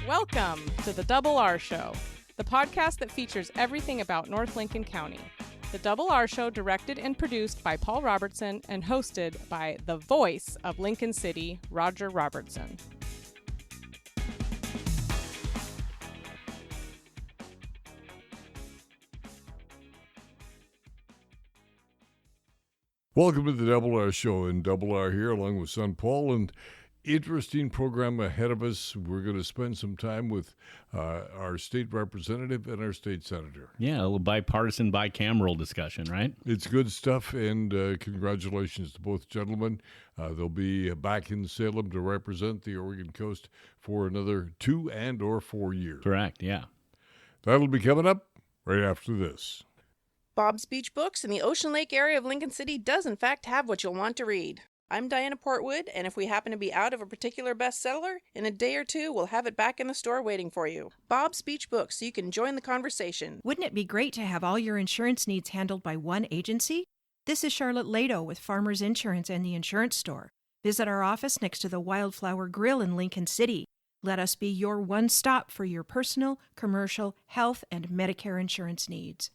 Welcome to the Double R Show, the podcast that features everything about North Lincoln County. The Double R Show, directed and produced by Paul Robertson and hosted by the voice of Lincoln City, Roger Robertson. Welcome to the Double R Show, and Double R here along with son Paul, and interesting program ahead of us. We're going to spend some time with our state representative and our state senator. Yeah, a little bipartisan, bicameral discussion, right? It's good stuff, and congratulations to both gentlemen. They'll be back in Salem to represent the Oregon coast for another 2 and or 4 years. Correct, yeah. That'll be coming up right after this. Bob's Beach Books in the Ocean Lake area of Lincoln City does in fact have what you'll want to read. I'm Diana Portwood, and if we happen to be out of a particular bestseller, in a day or two we'll have it back in the store waiting for you. Bob's Beach Books, so you can join the conversation. Wouldn't it be great to have all your insurance needs handled by one agency? This is Charlotte Lado with Farmers Insurance and the Insurance Store. Visit our office next to the Wildflower Grill in Lincoln City. Let us be your one stop for your personal, commercial, health, and Medicare insurance needs.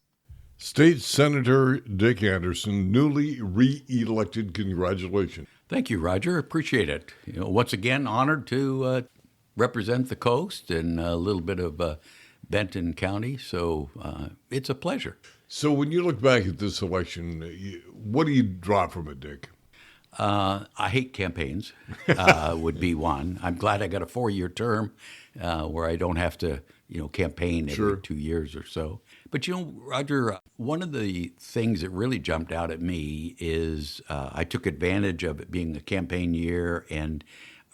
State Senator Dick Anderson, newly re-elected. Congratulations. Thank you, Roger. Appreciate it. Once again, honored to represent the coast and a little bit of Benton County. So it's a pleasure. So when you look back at this election, what do you draw from it, Dick? I hate campaigns would be one. I'm glad I got a 4-year term where I don't have to, campaign every 2 years or so. But, Roger, one of the things that really jumped out at me is I took advantage of it being a campaign year, and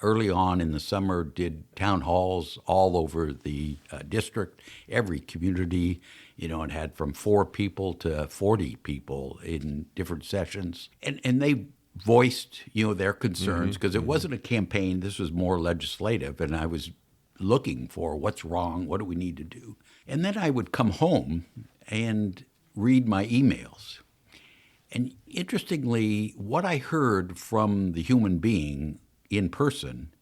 early on in the summer did town halls all over the district, every community, and had from 4 people to 40 people in different sessions. And they voiced, their concerns, because it wasn't a campaign. This was more legislative, and I was looking for what's wrong, what do we need to do. And then I would come home and read my emails. And interestingly, what I heard from the human being in person,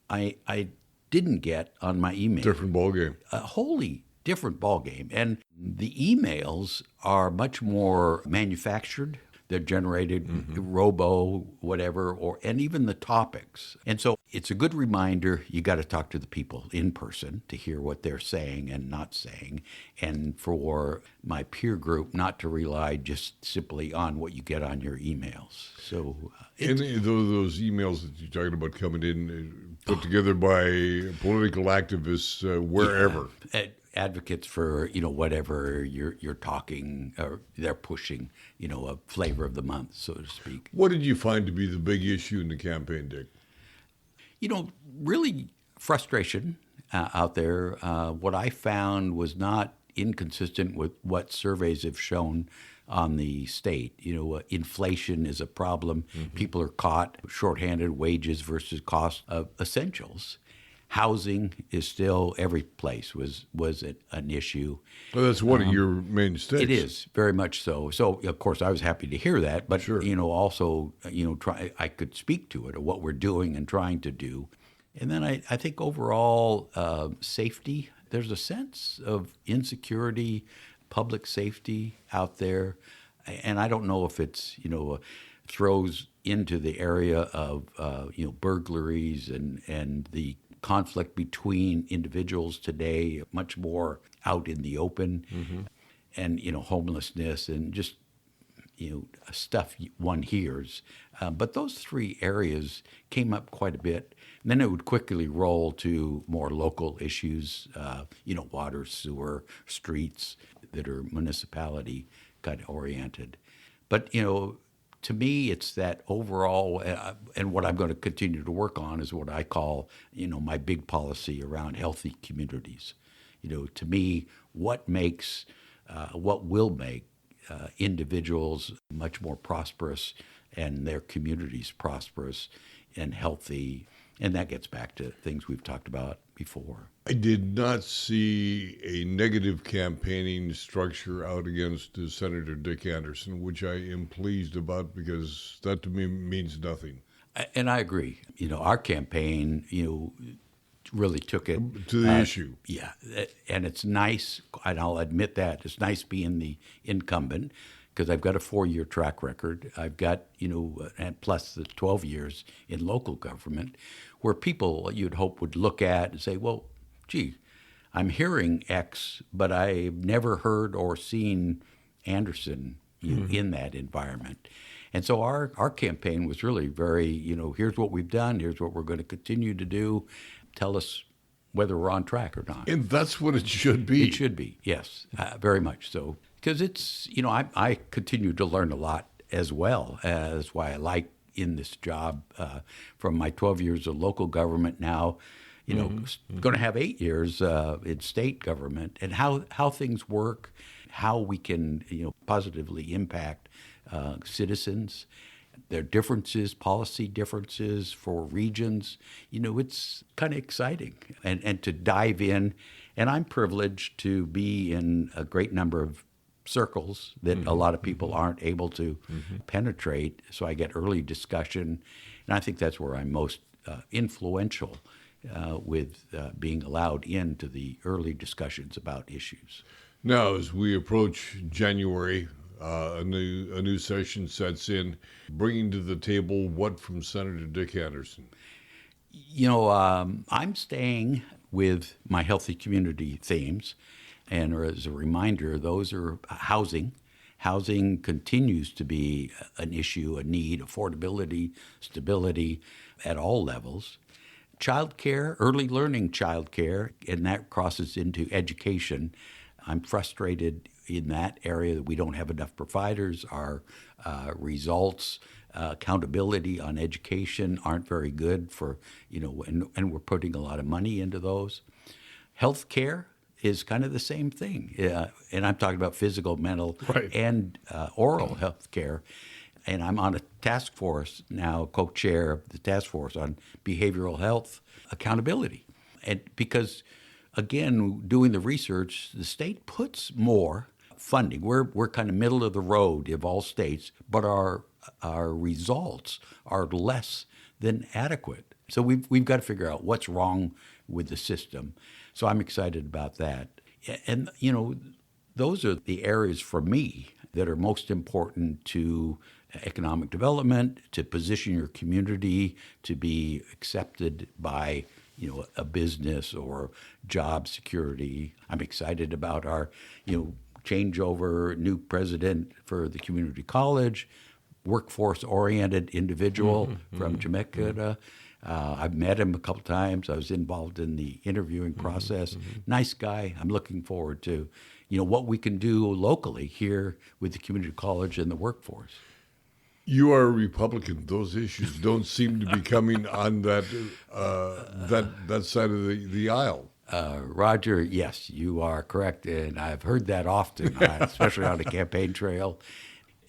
I didn't get on my email. Different ballgame. A wholly different ballgame. And the emails are much more manufactured. They're generated robo, whatever, and even the topics. And so it's a good reminder, you got to talk to the people in person to hear what they're saying and not saying. And for my peer group, not to rely just simply on what you get on your emails. So, and those emails that you're talking about coming in, put together by political activists wherever. Yeah, advocates for, whatever you're talking, or they're pushing, a flavor of the month, so to speak. What did you find to be the big issue in the campaign, Dick? Really frustration out there. What I found was not inconsistent with what surveys have shown on the state. Inflation is a problem. People are caught shorthanded, wages versus cost of essentials. Housing is still, every place was an issue. Well, that's one of your main stakes. It is, very much so. So, of course, I was happy to hear that. But, also, I could speak to it, or what we're doing and trying to do. And then I think overall safety, there's a sense of insecurity, public safety out there. And I don't know if it's, throws into the area of, burglaries and the conflict between individuals today, much more out in the open, and, homelessness and just, stuff one hears. But those 3 areas came up quite a bit. And then it would quickly roll to more local issues, water, sewer, streets that are municipality kind of oriented. But, to me, it's that overall, and what I'm going to continue to work on is what I call, my big policy around healthy communities. To me, what will make individuals much more prosperous and their communities prosperous and healthy. And that gets back to things we've talked about before. I did not see a negative campaigning structure out against Senator Dick Anderson, which I am pleased about, because that to me means nothing. And I agree. Our campaign, really took it to the issue. Yeah, and it's nice, and I'll admit that it's nice being the incumbent because I've got a 4-year track record. I've got and plus the 12 years in local government, where people you'd hope would look at and say, well, gee, I'm hearing X, but I've never heard or seen Anderson in that environment. And so our campaign was really very, here's what we've done, here's what we're going to continue to do. Tell us whether we're on track or not. And that's what it should be. It should be, yes, very much so. Because it's, I continue to learn a lot as well. That's why I like in this job from my 12 years of local government now, going to have 8 years in state government, and how things work, how we can, positively impact citizens, their differences, policy differences for regions. It's kind of exciting. And to dive in, and I'm privileged to be in a great number of circles that a lot of people aren't able to penetrate, so I get early discussion, and I think that's where I'm most influential with being allowed into the early discussions about issues. Now, as we approach January, a new session sets in, bringing to the table what from Senator Dick Anderson? I'm staying with my healthy community themes, and as a reminder, those are housing. Housing continues to be an issue, a need, affordability, stability at all levels. Childcare, early learning childcare, and that crosses into education. I'm frustrated in that area that we don't have enough providers. Our results, accountability on education aren't very good for, and we're putting a lot of money into those. Healthcare is kind of the same thing. And I'm talking about physical, mental, and oral health care. And I'm on a task force now, co-chair of the task force on behavioral health accountability. And because, again, doing the research, the state puts more funding. We're kind of middle of the road of all states, but our results are less than adequate. So we've got to figure out what's wrong with the system. So I'm excited about that. And, those are the areas for me that are most important to economic development, to position your community to be accepted by, a business or job security. I'm excited about our, changeover, new president for the community college, workforce-oriented individual from Jamaica. I've met him a couple times. I was involved in the interviewing process. Nice guy. I'm looking forward to, what we can do locally here with the community college and the workforce. You are a Republican. Those issues don't seem to be coming on that side of the aisle. Roger, yes, you are correct, and I've heard that often, especially on the campaign trail.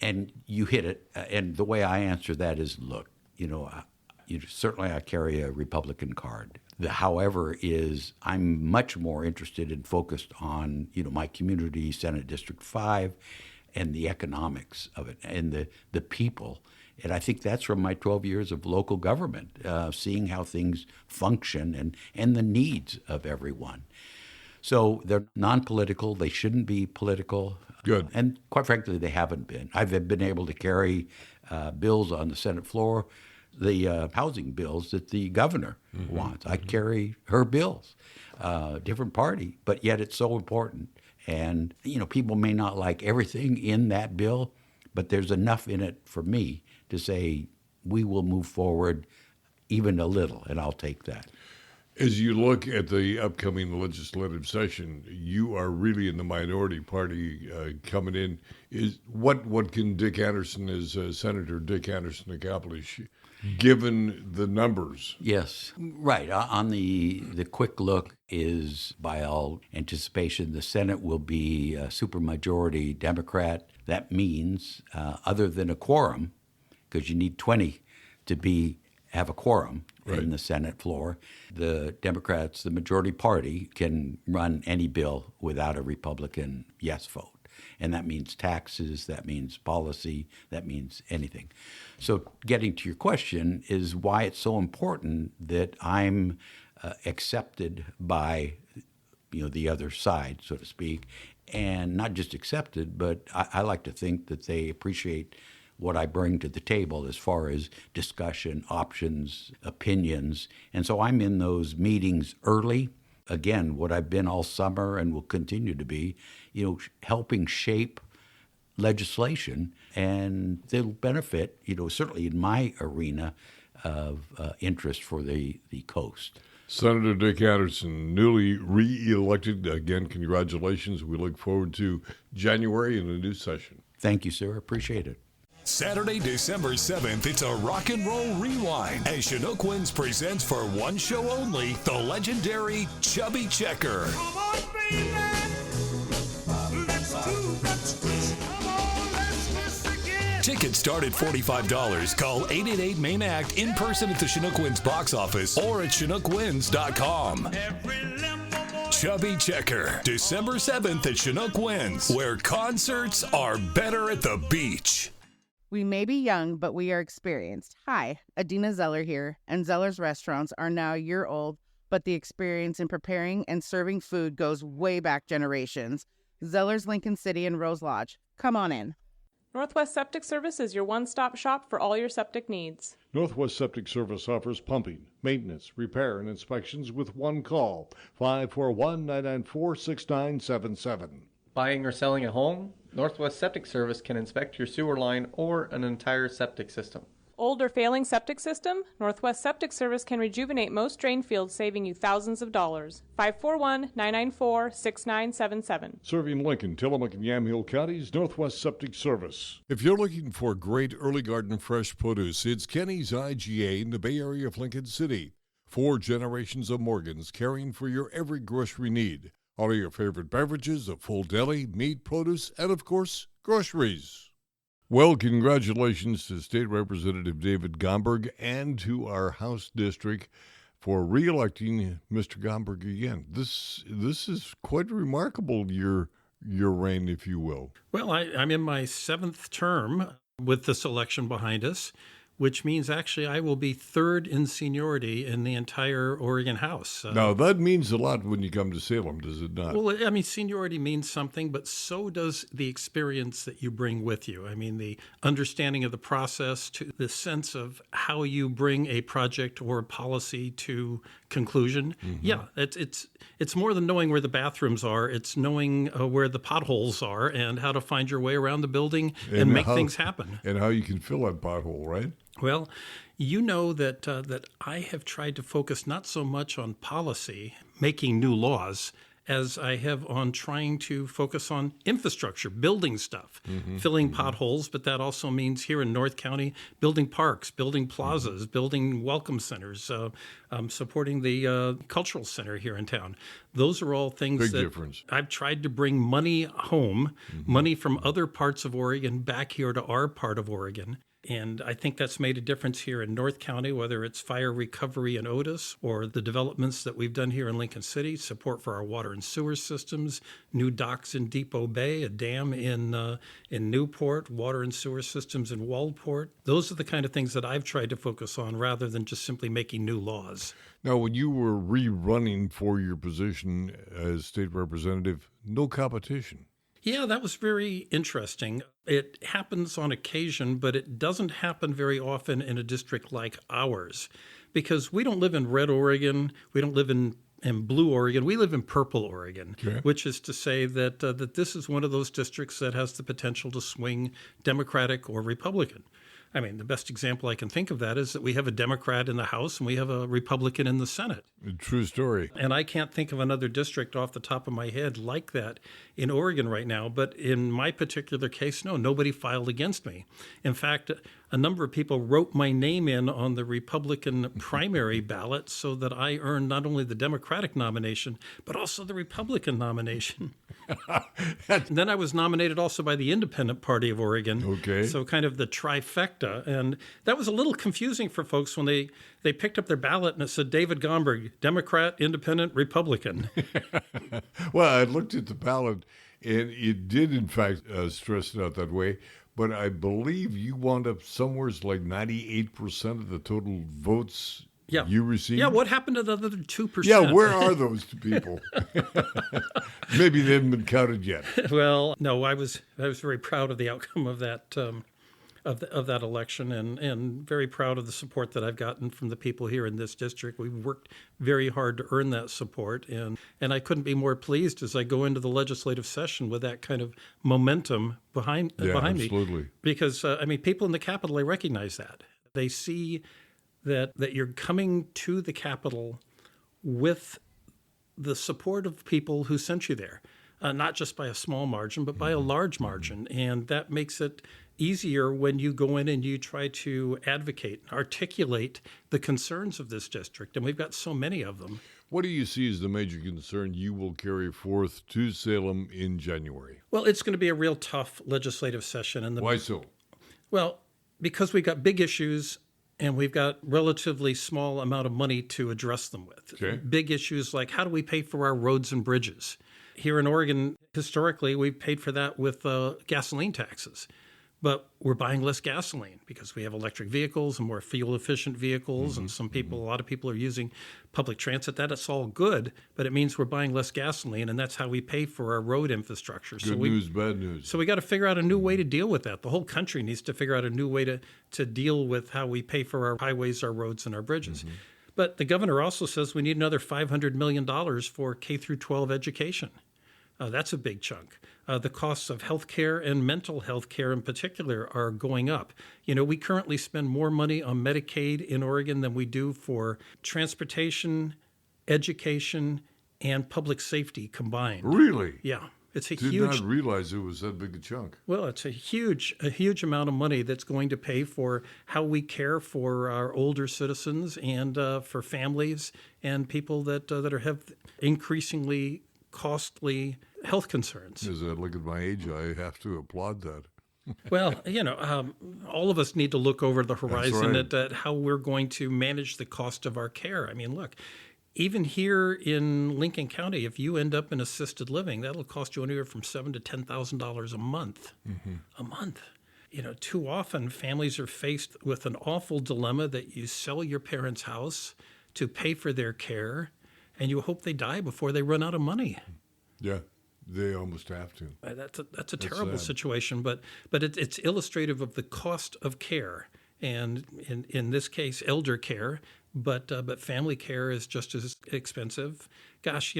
And you hit it. And the way I answer that is, look, certainly I carry a Republican card. The however is I'm much more interested and focused on, my community, Senate District 5, and the economics of it and the people. And I think that's from my 12 years of local government, seeing how things function and the needs of everyone. So they're non-political. They shouldn't be political. Good. And quite frankly, they haven't been. I've been able to carry bills on the Senate floor, the housing bills that the governor wants. I carry her bills, different party, but yet it's so important. And, people may not like everything in that bill, but there's enough in it for me to say we will move forward even a little, and I'll take that. As you look at the upcoming legislative session, you are really in the minority party coming in. What can Dick Anderson, as Senator Dick Anderson, accomplish, given the numbers? Yes, right. On the quick look is, by all anticipation, the Senate will be a supermajority Democrat. That means, other than a quorum, because you need 20 to have a quorum in the Senate floor, the Democrats, the majority party, can run any bill without a Republican yes vote. And that means taxes, that means policy, that means anything. So getting to your question is why it's so important that I'm accepted by the other side, so to speak, and not just accepted, but I like to think that they appreciate what I bring to the table as far as discussion, options, opinions. And so I'm in those meetings early. Again, what I've been all summer and will continue to be, helping shape legislation, and they'll benefit, certainly in my arena of interest for the coast. Senator Dick Anderson, newly reelected. Again, congratulations. We look forward to January and a new session. Thank you, sir. Appreciate it. Saturday, December 7th, it's a rock and roll rewind as Chinook Winds presents for one show only the legendary Chubby Checker. Come on, baby. Let's do that twist. Come on, let's twist again. Tickets start at $45. Call 888-MAIN-ACT in person at the Chinook Winds box office or at ChinookWinds.com. Chubby Checker, December 7th at Chinook Winds, where concerts are better at the beach. We may be young, but we are experienced. Hi, Adina Zeller here, and Zeller's restaurants are now a year old, but the experience in preparing and serving food goes way back generations. Zeller's Lincoln City and Rose Lodge. Come on in. Northwest Septic Service is your one-stop shop for all your septic needs. Northwest Septic Service offers pumping, maintenance, repair, and inspections with one call, 541-994-6977. Buying or selling a home? Northwest Septic Service can inspect your sewer line or an entire septic system. Old or failing septic system? Northwest Septic Service can rejuvenate most drain fields, saving you thousands of dollars. 541-994-6977. Serving Lincoln, Tillamook, and Yamhill counties, Northwest Septic Service. If you're looking for great early garden fresh produce, it's Kenny's IGA in the Bay Area of Lincoln City. 4 generations of Morgans caring for your every grocery need. All of your favorite beverages, a full deli, meat, produce, and of course, groceries. Well, congratulations to State Representative David Gomberg and to our House district for re-electing Mr. Gomberg again. This is quite remarkable, your reign, if you will. Well, I'm in my 7th term with this election behind us, which means actually I will be 3rd in seniority in the entire Oregon House. Now, that means a lot when you come to Salem, does it not? Well, I mean, seniority means something, but so does the experience that you bring with you. I mean, the understanding of the process, to the sense of how you bring a project or a policy to conclusion. Mm-hmm. Yeah, it's more than knowing where the bathrooms are. It's knowing where the potholes are and how to find your way around the building and make things happen. And how you can fill that pothole, right? Well, you know that I have tried to focus not so much on policy, making new laws, as I have on trying to focus on infrastructure, building stuff, filling potholes. But that also means here in North County, building parks, building plazas, building welcome centers, supporting the cultural center here in town. Those are all things difference. I've tried to bring money home, money from other parts of Oregon back here to our part of Oregon. And I think that's made a difference here in North County, whether it's fire recovery in Otis or the developments that we've done here in Lincoln City, support for our water and sewer systems, new docks in Depot Bay, a dam in Newport, water and sewer systems in Waldport. Those are the kind of things that I've tried to focus on rather than just simply making new laws. Now, when you were rerunning for your position as state representative, no competition. Yeah, that was very interesting. It happens on occasion, but it doesn't happen very often in a district like ours because we don't live in red Oregon. We don't live in blue Oregon. We live in purple Oregon, which is to say that this is one of those districts that has the potential to swing Democratic or Republican. I mean, the best example I can think of that is that we have a Democrat in the House and we have a Republican in the Senate. True story. And I can't think of another district off the top of my head like that in Oregon right now. But in my particular case, no, nobody filed against me. In fact, a number of people wrote my name in on the Republican primary ballot so that I earned not only the Democratic nomination, but also the Republican nomination. And then I was nominated also by the Independent Party of Oregon. Okay. So kind of the trifecta. And that was a little confusing for folks when they picked up their ballot and it said David Gomberg, Democrat, Independent, Republican. Well, I looked at the ballot and it did, in fact, stress it out that way. But I believe you wound up somewhere like 98% of the total votes Yeah. you received? Yeah, what happened to the other 2%? Yeah, where are those people? Maybe they haven't been counted yet. Well, no, I was very proud of the outcome of that of that election, and very proud of the support that I've gotten from the people here in this district. We've worked very hard to earn that support, and I couldn't be more pleased as I go into the legislative session with that kind of momentum behind absolutely. me. Because people in the Capitol, they recognize that. They see that you're coming to the Capitol with the support of people who sent you there, not just by a small margin, but by a large margin. And that makes it easier when you go in and you try to advocate, articulate the concerns of this district. And we've got so many of them. What do you see as the major concern you will carry forth to Salem in January? Well, it's going to be a real tough legislative session. Why so? Well, because we've got big issues and we've got relatively small amount of money to address them with. Okay. Big issues like how do we pay for our roads and bridges? Here in Oregon, historically, we've paid for that with gasoline taxes. But we're buying less gasoline because we have electric vehicles and more fuel-efficient vehicles, and a lot of people are using public transit. That's all good, but it means we're buying less gasoline, and that's how we pay for our road infrastructure. Good news, bad news. So we got to figure out a new way to deal with that. The whole country needs to figure out a new way to deal with how we pay for our highways, our roads, and our bridges. But the governor also says we need another $500 million for K through 12 education. That's a big chunk. The costs of health care and mental health care in particular are going up. We currently spend more money on Medicaid in Oregon than we do for transportation, education, and public safety combined. Really? Yeah. It's a Did huge. not realize it was that big a chunk. Well, it's a huge amount of money that's going to pay for how we care for our older citizens and for families and people that have increasingly costly health concerns. As I look at my age, I have to applaud that. Well, all of us need to look over the horizon right. at how we're going to manage the cost of our care. I mean, look, even here in Lincoln County, if you end up in assisted living, that'll cost you anywhere from $7,000 to $10,000 a month. A month. Too often families are faced with an awful dilemma that you sell your parents' house to pay for their care, and you hope they die before they run out of money. Yeah, they almost have to. That's a terrible situation, but it's illustrative of the cost of care, and in this case, elder care. But family care is just as expensive. Gosh,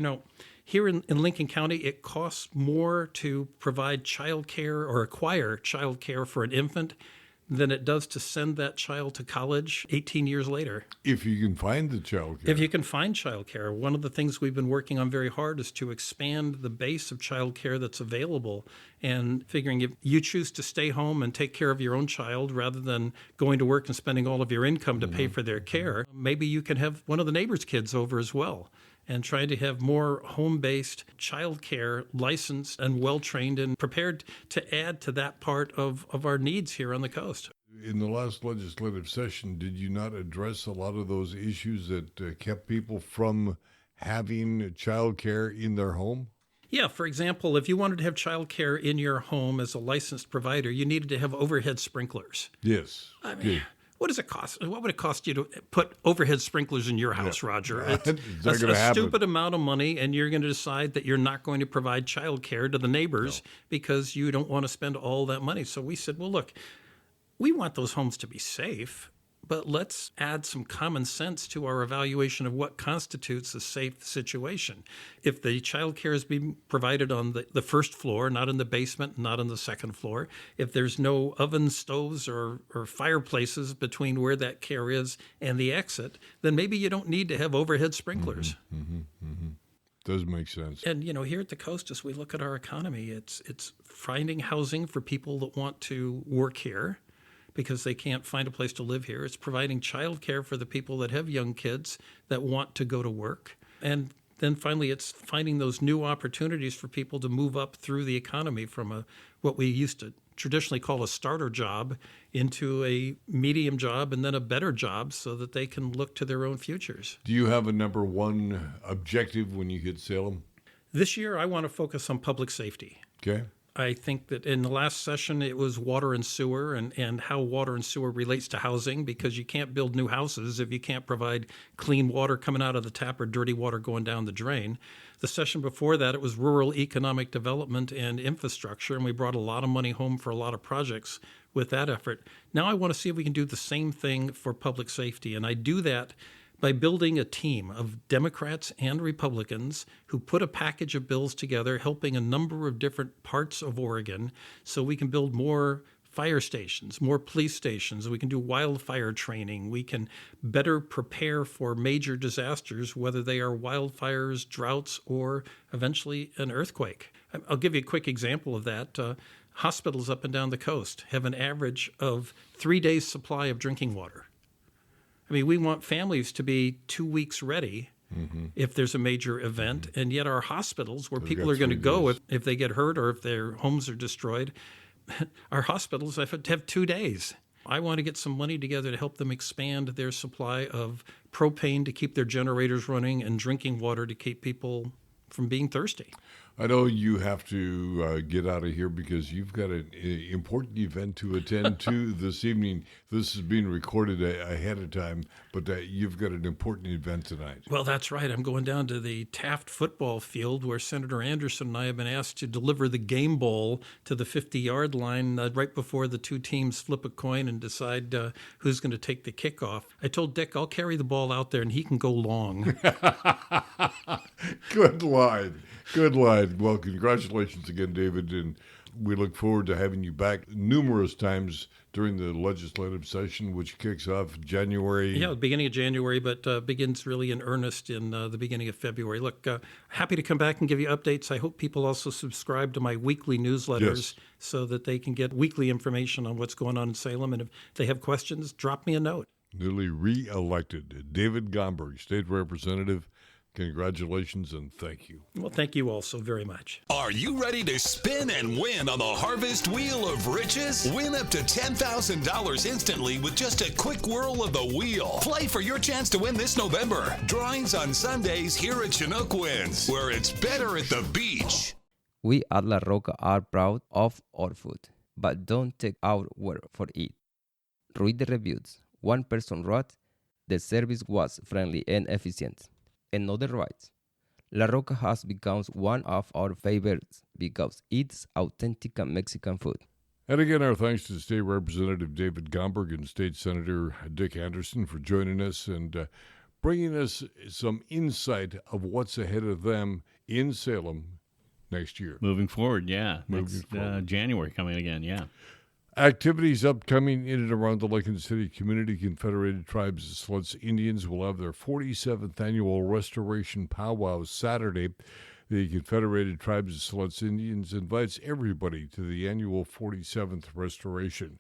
here in Lincoln County, it costs more to provide child care or acquire child care for an infant than it does to send that child to college 18 years later. If you can find the child care. If you can find child care. One of the things we've been working on very hard is to expand the base of child care that's available, and figuring if you choose to stay home and take care of your own child rather than going to work and spending all of your income to pay for their care, maybe you can have one of the neighbor's kids over as well, and try to have more home-based child care, licensed and well-trained and prepared to add to that part of our needs here on the coast. In the last legislative session, did you not address a lot of those issues that kept people from having child care in their home? Yeah, for example, if you wanted to have child care in your home as a licensed provider, you needed to have overhead sprinklers. Yes. I mean, what does it cost? What would it cost you to put overhead sprinklers in your house, Roger? It's a stupid amount of money, and you're going to decide that you're not going to provide child care to the neighbors because you don't want to spend all that money. So we said, well, look, we want those homes to be safe, but let's add some common sense to our evaluation of what constitutes a safe situation. If the child care is being provided on the first floor, not in the basement, not on the second floor, if there's no oven, stoves, or fireplaces between where that care is and the exit, then maybe you don't need to have overhead sprinklers. Does make sense. And, here at the coast, as we look at our economy, it's finding housing for people that want to work here because they can't find a place to live here. It's providing child care for the people that have young kids that want to go to work. And then finally, it's finding those new opportunities for people to move up through the economy from what we used to traditionally call a starter job into a medium job and then a better job so that they can look to their own futures. Do you have a number one objective when you hit Salem? This year, I want to focus on public safety. Okay. I think that in the last session, it was water and sewer and how water and sewer relates to housing, because you can't build new houses if you can't provide clean water coming out of the tap or dirty water going down the drain. The session before that, it was rural economic development and infrastructure, and we brought a lot of money home for a lot of projects with that effort. Now I want to see if we can do the same thing for public safety, and I do that by building a team of Democrats and Republicans who put a package of bills together, helping a number of different parts of Oregon, so we can build more fire stations, more police stations. We can do wildfire training. We can better prepare for major disasters, whether they are wildfires, droughts, or eventually an earthquake. I'll give you a quick example of that. Hospitals up and down the coast have an average of 3 days' supply of drinking water. I mean, we want families to be 2 weeks ready if there's a major event, and yet our hospitals, where people are going to go if they get hurt or if their homes are destroyed, our hospitals have 2 days. I want to get some money together to help them expand their supply of propane to keep their generators running and drinking water to keep people from being thirsty. I know you have to get out of here because you've got an important event to attend to this evening. This is being recorded ahead of time, but you've got an important event tonight. Well, that's right. I'm going down to the Taft football field where Senator Anderson and I have been asked to deliver the game ball to the 50-yard line right before the two teams flip a coin and decide who's going to take the kickoff. I told Dick I'll carry the ball out there and he can go long. Good line. Good line. Well, congratulations again, David, and we look forward to having you back numerous times during the legislative session, which kicks off January. Yeah, the beginning of January, but begins really in earnest in the beginning of February. Look, happy to come back and give you updates. I hope people also subscribe to my weekly newsletters so that they can get weekly information on what's going on in Salem. And if they have questions, drop me a note. Newly re-elected David Gomberg, State Representative. Congratulations and thank you. Well, thank you all so very much. Are you ready to spin and win on the Harvest Wheel of Riches? Win up to $10,000 instantly with just a quick whirl of the wheel. Play for your chance to win this November. Drawings on Sundays here at Chinook Winds, where it's better at the beach. We at La Roca are proud of our food, but don't take our word for it. Read the reviews. One person wrote, "The service was friendly and efficient." Another writes, La Roca has become one of our favorites because it's authentic Mexican food. And again, our thanks to State Representative David Gomberg and State Senator Dick Anderson for joining us and bringing us some insight of what's ahead of them in Salem next year. Moving forward, yeah. Moving forward. January coming again, yeah. Activities upcoming in and around the Lincoln City Community. Confederated Tribes of Siletz Indians will have their 47th annual Restoration Powwow Saturday. The Confederated Tribes of Siletz Indians invites everybody to the annual 47th Restoration.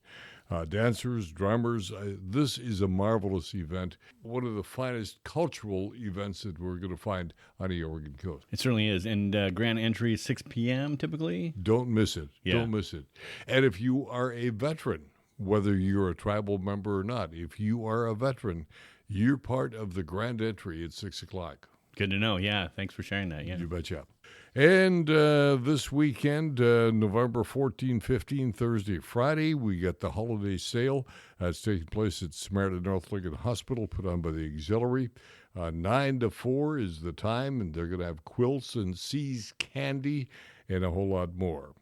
Dancers, drummers, this is a marvelous event. One of the finest cultural events that we're going to find on the Oregon coast. It certainly is. And grand entry is 6 p.m. typically. Don't miss it. Yeah. Don't miss it. And if you are a veteran, whether you're a tribal member or not, if you are a veteran, you're part of the grand entry at 6 o'clock. Good to know. Yeah. Thanks for sharing that. Yeah. You betcha. And this weekend, November 14, 15, Thursday, Friday, we got the holiday sale. That's taking place at Samaritan North Lincoln Hospital, put on by the Auxiliary. 9 to 4 is the time, and they're going to have quilts and Seas candy and a whole lot more.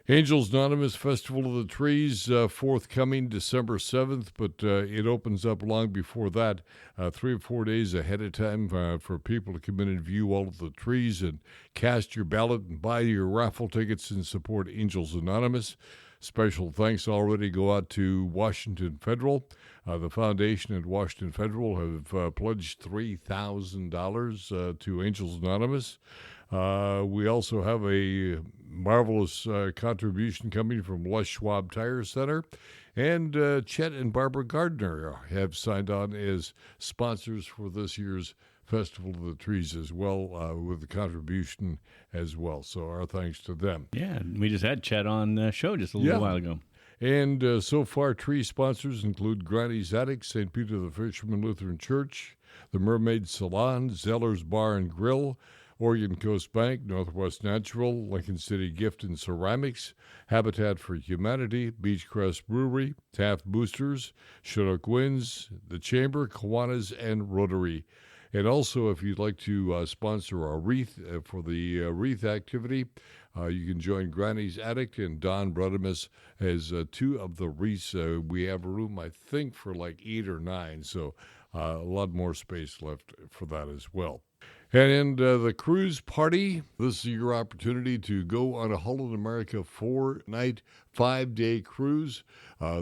Angels Anonymous Festival of the Trees, forthcoming December 7th, but it opens up long before that, 3 or 4 days ahead of time for people to come in and view all of the trees and cast your ballot and buy your raffle tickets and support Angels Anonymous. Special thanks already go out to Washington Federal. The foundation at Washington Federal have pledged $3,000 to Angels Anonymous. We also have a marvelous contribution coming from Les Schwab Tire Center. And Chet and Barbara Gardner have signed on as sponsors for this year's Festival of the Trees as well, with the contribution as well. So our thanks to them. Yeah, we just had Chet on the show just a little while ago. And so far, tree sponsors include Granny's Attic, St. Peter the Fisherman Lutheran Church, the Mermaid Salon, Zeller's Bar and Grill, Oregon Coast Bank, Northwest Natural, Lincoln City Gift and Ceramics, Habitat for Humanity, Beachcrest Brewery, Taft Boosters, Chinook Winds, the Chamber, Kiwanis, and Rotary. And also, if you'd like to sponsor our wreath for the wreath activity, you can join Granny's Attic and Don Brudimus as two of the wreaths. We have room, I think, for like 8 or 9, so a lot more space left for that as well. And the cruise party, this is your opportunity to go on a Holland America 4-night, 5-day cruise.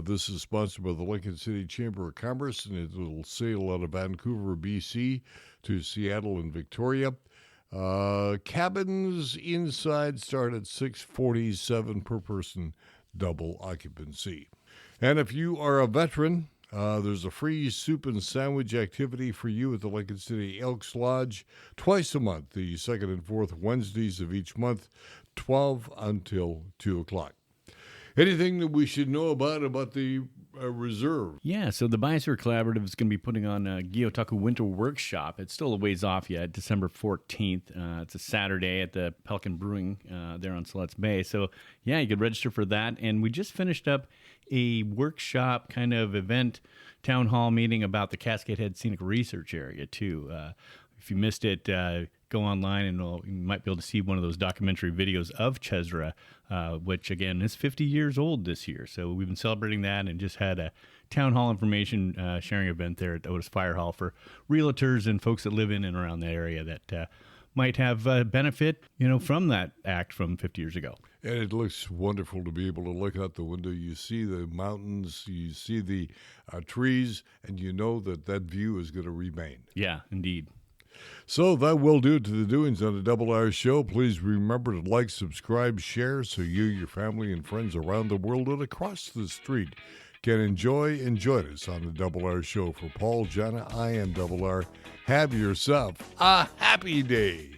This is sponsored by the Lincoln City Chamber of Commerce, and it will sail out of Vancouver, BC to Seattle and Victoria. Cabins inside start at $647 per person, double occupancy. And if you are a veteran, there's a free soup and sandwich activity for you at the Lincoln City Elks Lodge twice a month, the second and fourth Wednesdays of each month, 12 until 2 o'clock. Anything that we should know about the reserve? Yeah, so the Bicer Collaborative is going to be putting on a Gyotaku Winter Workshop. It's still a ways off yet, December 14th. It's a Saturday at the Pelican Brewing there on Siletz Bay. So, yeah, you could register for that. And we just finished up a workshop kind of event, town hall meeting about the Cascade Head Scenic Research Area, too. If you missed it, go online and you might be able to see one of those documentary videos of Chesra, which, again, is 50 years old this year. So we've been celebrating that and just had a town hall information sharing event there at Otis Fire Hall for realtors and folks that live in and around the area that might have benefit, from that act from 50 years ago. And it looks wonderful to be able to look out the window. You see the mountains, you see the trees, and you know that view is going to remain. Yeah, indeed. So that will do it to the doings on the Double R Show. Please remember to like, subscribe, share so you, your family, and friends around the world and across the street can enjoy us on the Double R Show. For Paul, Jana, I am Double R. Have yourself a happy day.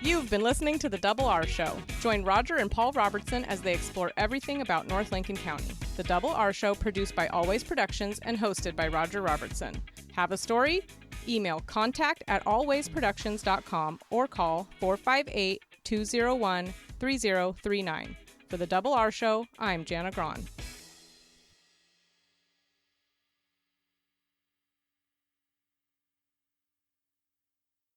You've been listening to The Double R Show. Join Roger and Paul Robertson as they explore everything about North Lincoln County. The Double R Show, produced by Always Productions and hosted by Roger Robertson. Have a story? Email contact@alwaysproductions.com or call 458-201-3039. For The Double R Show, I'm Jana Grawn.